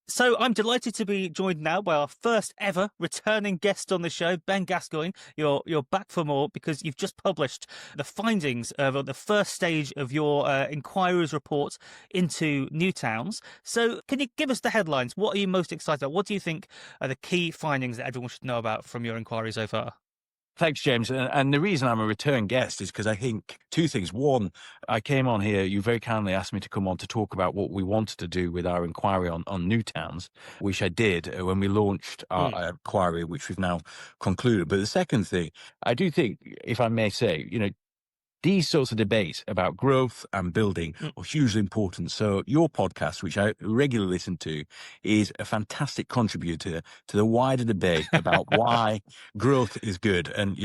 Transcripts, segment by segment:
So I'm delighted to be joined now by our first ever returning guest on the show, Ben Gascoigne. You're back for more because you've just published the findings of the first stage of your inquiry's report into new towns. So can you give us the headlines? What are you most excited about? What do you think are the key findings that everyone should know about from your inquiry so far? Thanks, James. And the reason I'm a return guest is because I think two things. One, I came on here, you very kindly asked me to come on to talk about what we wanted to do with our inquiry on new towns, which I did when we launched our Mm, inquiry, which we've now concluded. But the second thing, I do think, if I may say, these sorts of debates about growth and building mm. are hugely important. So your podcast, which I regularly listen to, is a fantastic contributor to the wider debate about why growth is good. And,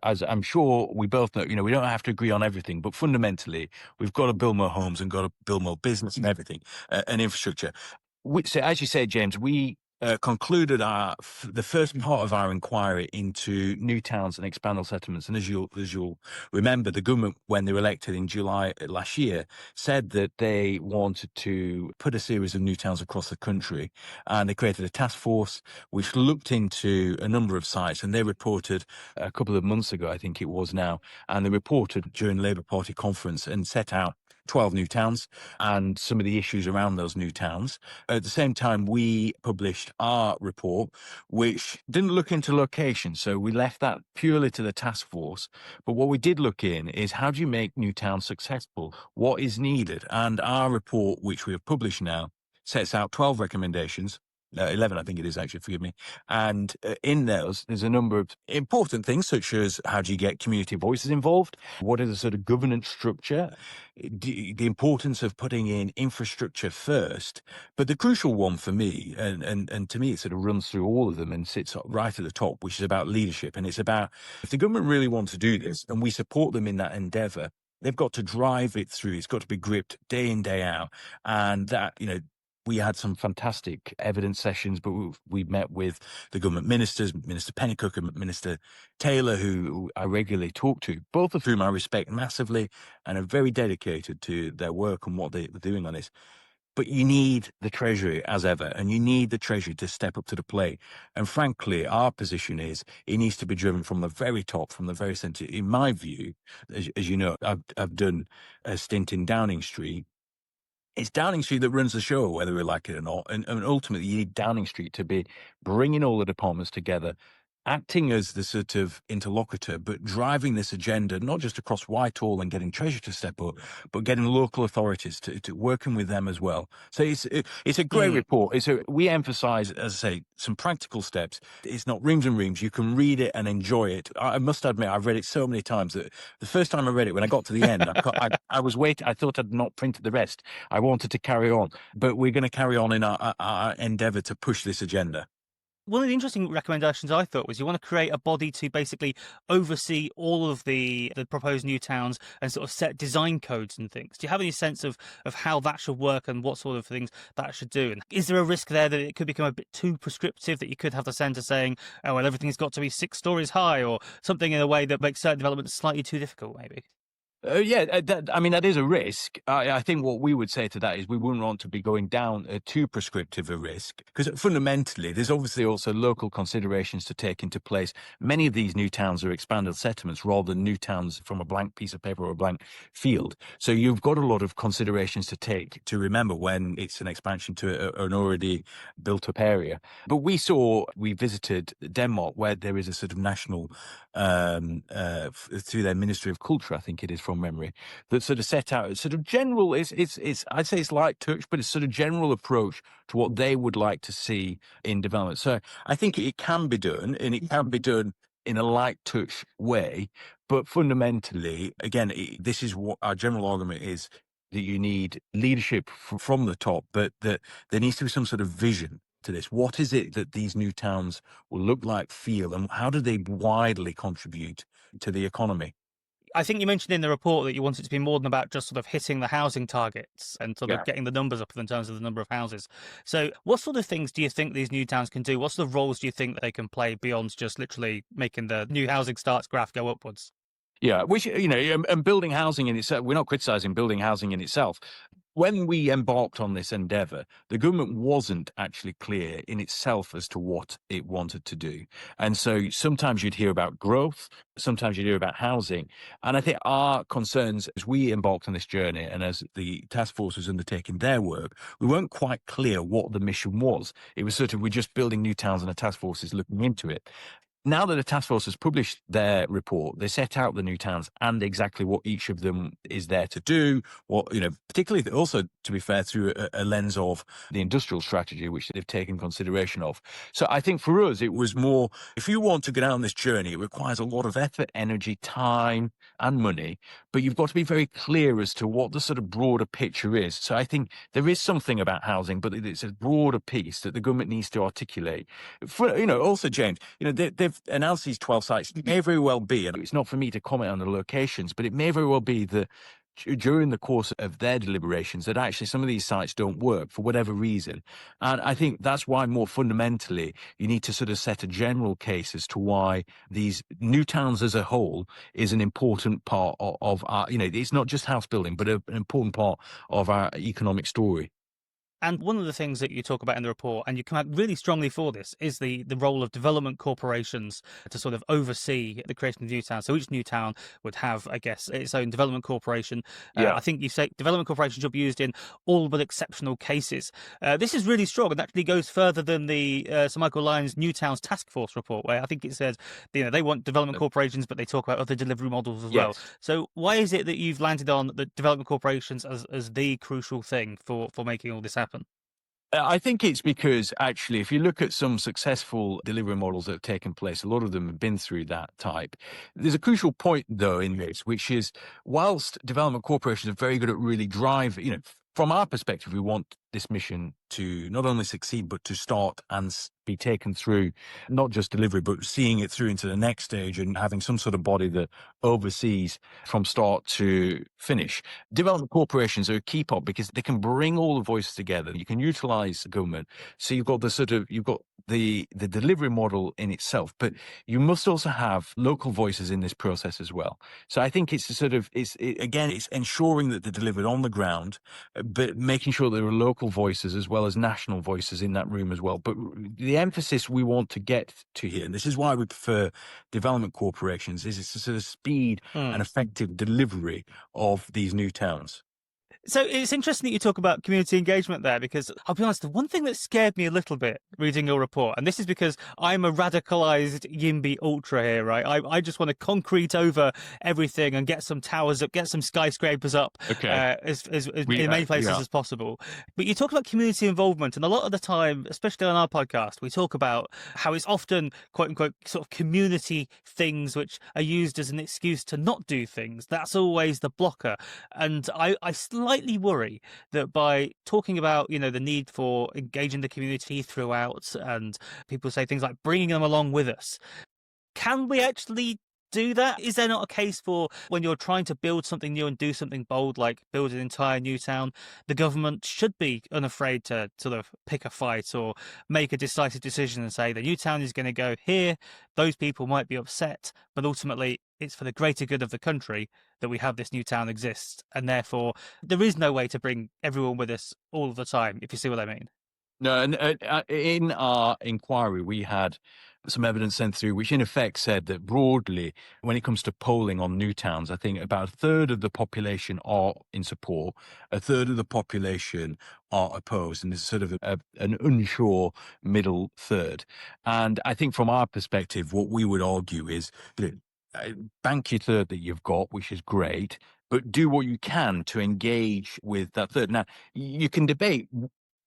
as I'm sure we both know, we don't have to agree on everything, but fundamentally, we've got to build more homes and got to build more business and everything, and infrastructure. So as you say, James, we concluded the first part of our inquiry into new towns and expanded settlements. And as you'll remember, the government, when they were elected in July last year, said that they wanted to put a series of new towns across the country, and they created a task force which looked into a number of sites. And they reported a couple of months ago, I think it was now, and they reported during the Labour Party conference and set out 12 new towns and some of the issues around those new towns. At the same time, we published our report, which didn't look into location. So we left that purely to the task force. But what we did look in is how do you make new towns successful? What is needed? And our report, which we have published now, sets out 12 recommendations. 11, I think it is actually, forgive me. And in those, there's a number of important things, such as how do you get community voices involved? What is the sort of governance structure? The importance of putting in infrastructure first. But the crucial one for me, and to me, it sort of runs through all of them and sits right at the top, which is about leadership. And it's about if the government really want to do this and we support them in that endeavor, they've got to drive it through. It's got to be gripped day in, day out. And that, we had some fantastic evidence sessions, but we met with the government ministers, Minister Pennycook and Minister Taylor, who I regularly talk to, both of whom I respect massively and are very dedicated to their work and what they're doing on this. But you need the Treasury as ever, and you need the Treasury to step up to the plate. And frankly, our position is it needs to be driven from the very top, from the very centre. In my view, as you know, I've done a stint in Downing Street. It's Downing Street that runs the show, whether we like it or not. And ultimately, you need Downing Street to be bringing all the departments together, acting as the sort of interlocutor, but driving this agenda, not just across Whitehall and getting Treasury to step up, but getting local authorities to working with them as well. So it's a great Mm. report. We emphasize, as I say, some practical steps. It's not reams and reams. You can read it and enjoy it. I must admit, I've read it so many times that the first time I read it, when I got to the end, I was waiting. I thought I'd not printed the rest. I wanted to carry on, but we're going to carry on in our endeavor to push this agenda. One of the interesting recommendations I thought was you want to create a body to basically oversee all of the proposed new towns and sort of set design codes and things. Do you have any sense of how that should work and what sort of things that should do? And is there a risk there that it could become a bit too prescriptive, that you could have the centre saying, oh, well, everything's got to be 6 stories high, or something in a way that makes certain developments slightly too difficult, maybe? I mean, that is a risk. I think what we would say to that is we wouldn't want to be going down too prescriptive a risk, because fundamentally, there's obviously also local considerations to take into place. Many of these new towns are expanded settlements rather than new towns from a blank piece of paper or a blank field. So you've got a lot of considerations to take to remember when it's an expansion to an already built up area. But we visited Denmark, where there is a sort of national, through their Ministry of Culture, I think it is from memory, that sort of set out a sort of general, it's I'd say it's light touch, but it's sort of general approach to what they would like to see in development. So I think it can be done, and it can be done in a light touch way. But fundamentally, again, this is what our general argument is, that you need leadership from the top, but that there needs to be some sort of vision to this. What is it that these new towns will look like, feel, and how do they widely contribute to the economy? I think you mentioned in the report that you want it to be more than about just sort of hitting the housing targets and sort of Yeah. getting the numbers up in terms of the number of houses. So, what sort of things do you think these new towns can do? What sort of roles do you think that they can play beyond just literally making the new housing starts graph go upwards? Yeah, which, and building housing in itself, we're not criticizing building housing in itself. when we embarked on this endeavour, the government wasn't actually clear in itself as to what it wanted to do. And so sometimes you'd hear about growth, sometimes you'd hear about housing. And I think our concerns as we embarked on this journey and as the task force was undertaking their work, we weren't quite clear what the mission was. It was sort of, we're just building new towns and a task force is looking into it. Now that the task force has published their report, they set out the new towns and exactly what each of them is there to do. What, particularly also, to be fair, through a lens of the industrial strategy, which they've taken consideration of. So I think for us, it was more, if you want to go down this journey, it requires a lot of effort, energy, time, and money, but you've got to be very clear as to what the sort of broader picture is. So I think there is something about housing, but it's a broader piece that the government needs to articulate. For, also, James, they've announced these 12 sites. It may very well be, and it's not for me to comment on the locations, but it may very well be that during the course of their deliberations that actually some of these sites don't work for whatever reason. And I think that's why more fundamentally you need to sort of set a general case as to why these new towns as a whole is an important part of our, it's not just house building, but an important part of our economic story. And one of the things that you talk about in the report, and you come out really strongly for this, is the role of development corporations to sort of oversee the creation of new towns. So each new town would have, I guess, its own development corporation. Yeah. I think you say development corporations should be used in all but exceptional cases. This is really strong and actually goes further than the Sir Michael Lyon's New Towns Task Force report, where I think it says, they want development corporations, but they talk about other delivery models as well. Yes. So why is it that you've landed on the development corporations as the crucial thing for making all this happen? I think it's because actually, if you look at some successful delivery models that have taken place, a lot of them have been through that type. There's a crucial point, though, in this, which is whilst development corporations are very good at really driving, from our perspective, we want this mission to not only succeed, but to start and be taken through not just delivery, but seeing it through into the next stage and having some sort of body that oversees from start to finish. Development corporations are a key part because they can bring all the voices together. You can utilize the government. So you've got the delivery model in itself, but you must also have local voices in this process as well. So I think it's it's ensuring that they're delivered on the ground, but making sure there are local voices as well as national voices in that room as well. But the emphasis we want to get to here, and this is why we prefer development corporations, is it's a sort of speed and effective delivery of these new towns. So it's interesting that you talk about community engagement there, because I'll be honest, the one thing that scared me a little bit reading your report, and this is because I'm a radicalized YIMBY ultra here, right? I just want to concrete over everything and get some towers up, get some skyscrapers up, Okay. in many places as possible. But you talk about community involvement, and a lot of the time, especially on our podcast, we talk about how it's often, quote unquote, sort of community things which are used as an excuse to not do things. That's always the blocker. And I slightly worry that by talking about, the need for engaging the community throughout, and people say things like bringing them along with us, can we actually do that? Is there not a case for when you're trying to build something new and do something bold, like build an entire new town, the government should be unafraid to sort of pick a fight or make a decisive decision and say the new town is going to go here. Those people might be upset, but ultimately it's for the greater good of the country that we have this new town exist. And therefore there is no way to bring everyone with us all of the time, if you see what I mean. No, and in our inquiry, we had some evidence sent through, which in effect said that broadly, when it comes to polling on new towns, I think about a third of the population are in support, a third of the population are opposed, and there's sort of an unsure middle third. And I think from our perspective, what we would argue is that bank your third that you've got, which is great, but do what you can to engage with that third. Now, you can debate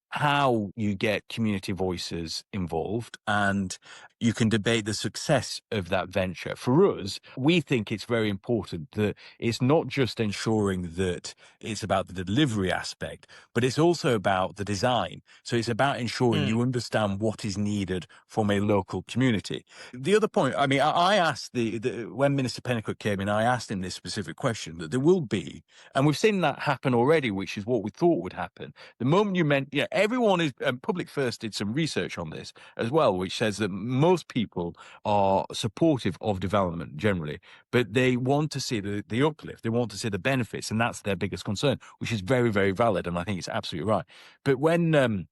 how you get community voices involved, and you can debate the success of that venture. For us, we think it's very important that it's not just ensuring that it's about the delivery aspect, but it's also about the design. So it's about ensuring you understand what is needed from a local community. The other point, I mean, I asked when Minister Pennicuick came in, I asked him this specific question, that there will be, and we've seen that happen already, which is what we thought would happen. The moment you meant, everyone is, Public First did some research on this as well, which says that most people are supportive of development generally, but they want to see the uplift, they want to see the benefits, and that's their biggest concern, which is very, very valid. And I think it's absolutely right. But when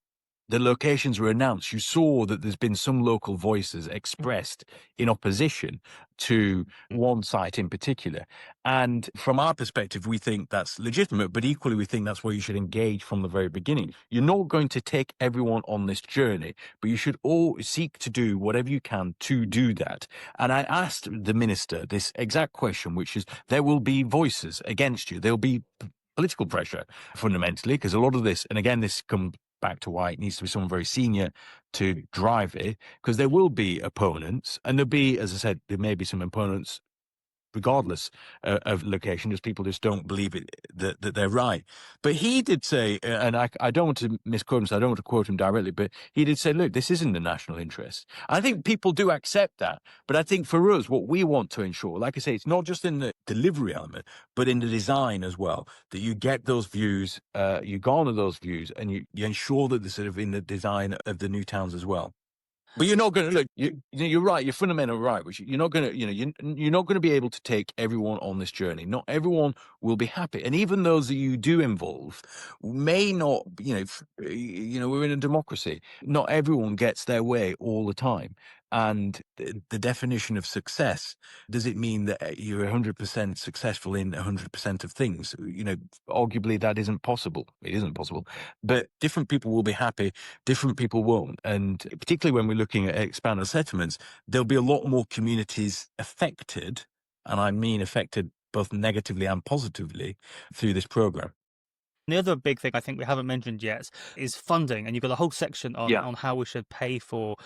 the locations were announced, you saw that there's been some local voices expressed in opposition to one site in particular. And from our perspective, we think that's legitimate, but equally, we think that's where you should engage from the very beginning. You're not going to take everyone on this journey, but you should all seek to do whatever you can to do that. And I asked the minister this exact question, which is, there will be voices against you. There'll be political pressure fundamentally, because a lot of this, and again, this comes back to why it needs to be someone very senior to drive it, because there will be opponents, and there'll be, as I said, there may be some opponents regardless of location, just people just don't believe it, that they're right. But he did say, and I don't want to misquote him, so I don't want to quote him directly, but he did say, look, this isn't the national interest. I think people do accept that. But I think for us, what we want to ensure, like I say, it's not just in the delivery element, but in the design as well, that you get those views, you garner those views, and you ensure that they're sort of in the design of the new towns as well. But you're not going to look. You're right. You're fundamentally right. Which you're not going to. You're not going to be able to take everyone on this journey. Not everyone will be happy, and even those that you do involve may not. We're in a democracy. Not everyone gets their way all the time. And the definition of success, does it mean that you're 100% successful in 100% of things? Arguably that isn't possible. It isn't possible. But different people will be happy, different people won't. And particularly when we're looking at expanded settlements, there'll be a lot more communities affected, and I mean affected both negatively and positively, through this program. The other big thing I think we haven't mentioned yet is funding, and you've got a whole section on how we should pay for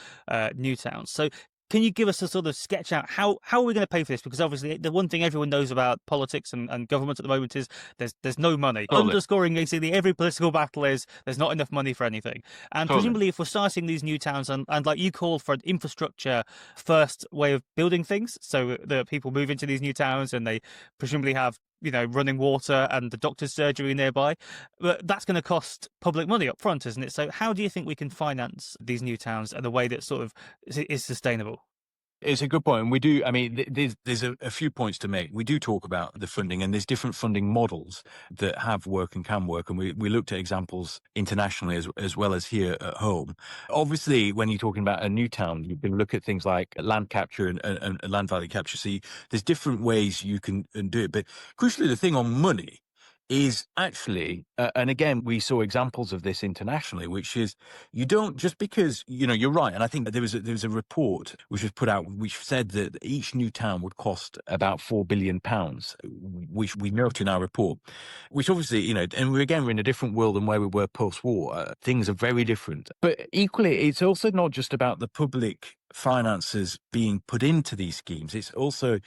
new towns. So can you give us a sort of sketch out how are we going to pay for this? Because obviously the one thing everyone knows about politics and government at the moment is there's no money. Totally. Underscoring basically every political battle is there's not enough money for anything. And Totally. presumably if we're starting these new towns and like you call for an infrastructure first way of building things, so that people move into these new towns and they presumably have running water and the doctor's surgery nearby. But that's going to cost public money up front, isn't it? So how do you think we can finance these new towns in a way that sort of is sustainable? It's a good point. And we do, I mean, there's a few points to make. We do talk about the funding, and there's different funding models that have worked and can work. And we looked at examples internationally as well as here at home. Obviously, when you're talking about a new town, you can look at things like land capture and land value capture. So there's different ways you can do it. But crucially, the thing on money is actually, and again, we saw examples of this internationally, which is you don't, just because, you're right. And I think there was a report which was put out, which said that each new town would cost about £4 billion, which we note in our report, which obviously, and we're in a different world than where we were post-war. Things are very different. But equally, it's also not just about the public finances being put into these schemes. It's also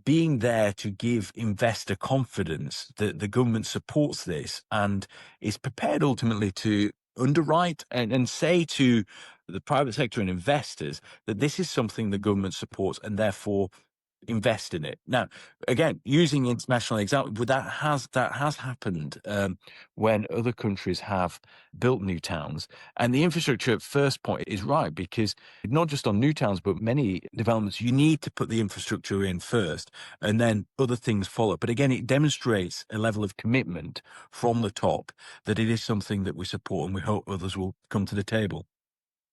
being there to give investor confidence that the government supports this and is prepared ultimately to underwrite and say to the private sector and investors that this is something the government supports and therefore invest in it. Now, again, using international example, that has happened when other countries have built new towns. And the infrastructure first point is right, because not just on new towns, but many developments, you need to put the infrastructure in first and then other things follow. But again, it demonstrates a level of commitment from the top that it is something that we support, and we hope others will come to the table.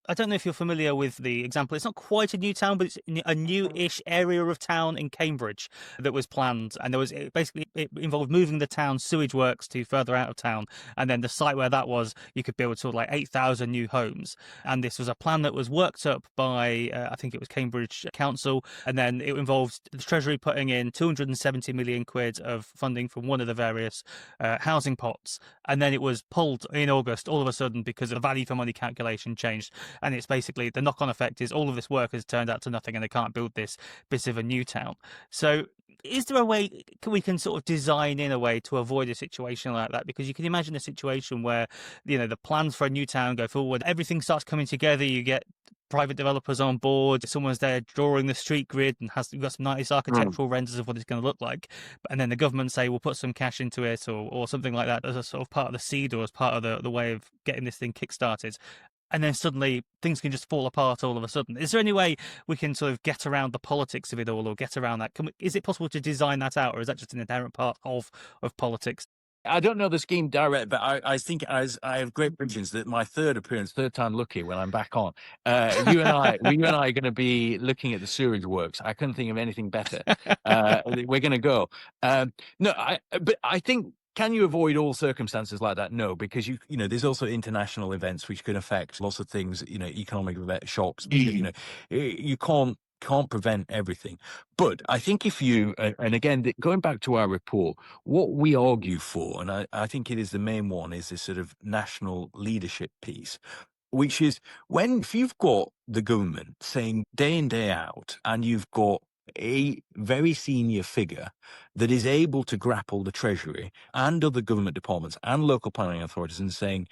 I don't know if you're familiar with the example. It's not quite a new town, but it's a new-ish area of town in Cambridge that was planned. And it involved moving the town sewage works to further out of town. And then the site where that was, you could build sort of like 8,000 new homes. And this was a plan that was worked up by, I think it was Cambridge Council. And then it involved the Treasury putting in 270 million quid of funding from one of the various housing pots. And then it was pulled in August all of a sudden because the value for money calculation changed. And it's basically the knock-on effect is all of this work has turned out to nothing and they can't build this bit of a new town. So is there a way we can sort of design in a way to avoid a situation like that? Because you can imagine a situation where, the plans for a new town go forward, everything starts coming together, you get private developers on board. Someone's there drawing the street grid and you've got some nice architectural renders of what it's going to look like. And then the government say, we'll put some cash into it or something like that as a sort of part of the seed or as part of the way of getting this thing kickstarted. And then suddenly things can just fall apart all of a sudden. Is there any way we can sort of get around the politics of it all or get around that? Is it possible to design that out, or is that just an inherent part of politics? I don't know the scheme direct, but I think I have great predictions that my third appearance, third time lucky when I'm back on, you and I are going to be looking at the sewage works. I couldn't think of anything better. We're going to go. No, but I think, can you avoid all circumstances like that? No, because you know, there's also international events which can affect lots of things. You know, economic shocks. You know, you can't prevent everything. But I think if you, and again, going back to our report, what we argue for, and I think it is the main one, is this sort of national leadership piece, which is if you've got the government saying day in, day out, and you've got a very senior figure that is able to grapple the Treasury and other government departments and local planning authorities and saying,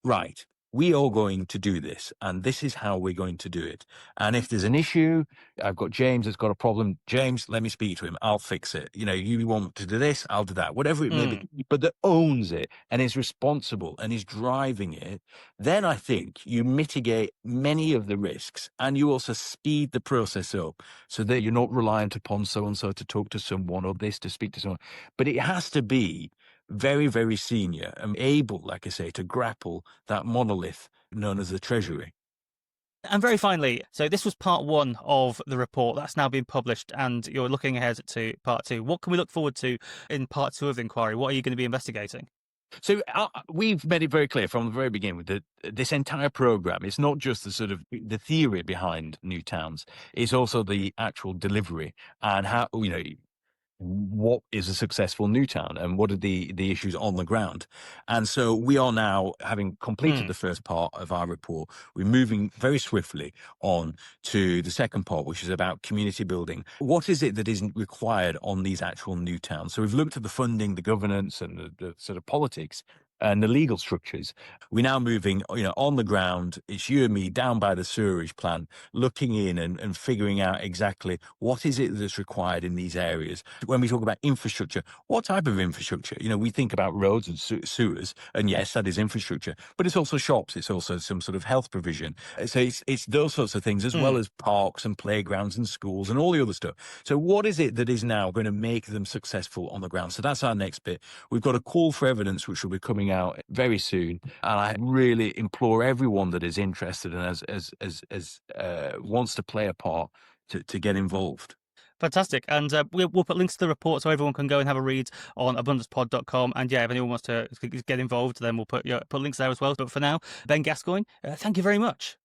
right, we are going to do this, and this is how we're going to do it. And if there's an issue, I've got James that's got a problem. James, let me speak to him. I'll fix it. You know, you want to do this, I'll do that, whatever it may be, but that owns it and is responsible and is driving it, then I think you mitigate many of the risks and you also speed the process up so that you're not reliant upon so-and-so to talk to someone or this to speak to someone. But it has to be very, very senior and able, like I say, to grapple that monolith known as the Treasury. And very finally, so this was part one of the report that's now been published, and you're looking ahead to part two. What can we look forward to in part two of the inquiry? What are you going to be investigating? So we've made it very clear from the very beginning that this entire program is not just the sort of the theory behind new towns; it's also the actual delivery and how, you know, what is a successful new town and what are the issues on the ground. And so we are now, having completed the first part of our report, we're moving very swiftly on to the second part, which is about community building. What is it that isn't required on these actual new towns? So we've looked at the funding, the governance, and the sort of politics and the legal structures. We're now moving, you know, on the ground. It's you and me down by the sewerage plant, looking in and figuring out exactly what is it that's required in these areas. When we talk about infrastructure, what type of infrastructure? You know, we think about roads and sewers, and yes, that is infrastructure, but it's also shops. It's also some sort of health provision. So it's those sorts of things, as well as parks and playgrounds and schools and all the other stuff. So what is it that is now going to make them successful on the ground? So that's our next bit. We've got a call for evidence, which will be coming out very soon, and I really implore everyone that is interested and as wants to play a part to get involved. Fantastic. And we'll put links to the report so everyone can go and have a read on abundancepod.com. And yeah, if anyone wants to get involved, then we'll put links there as well. But for now, Ben Gascoigne, thank you very much.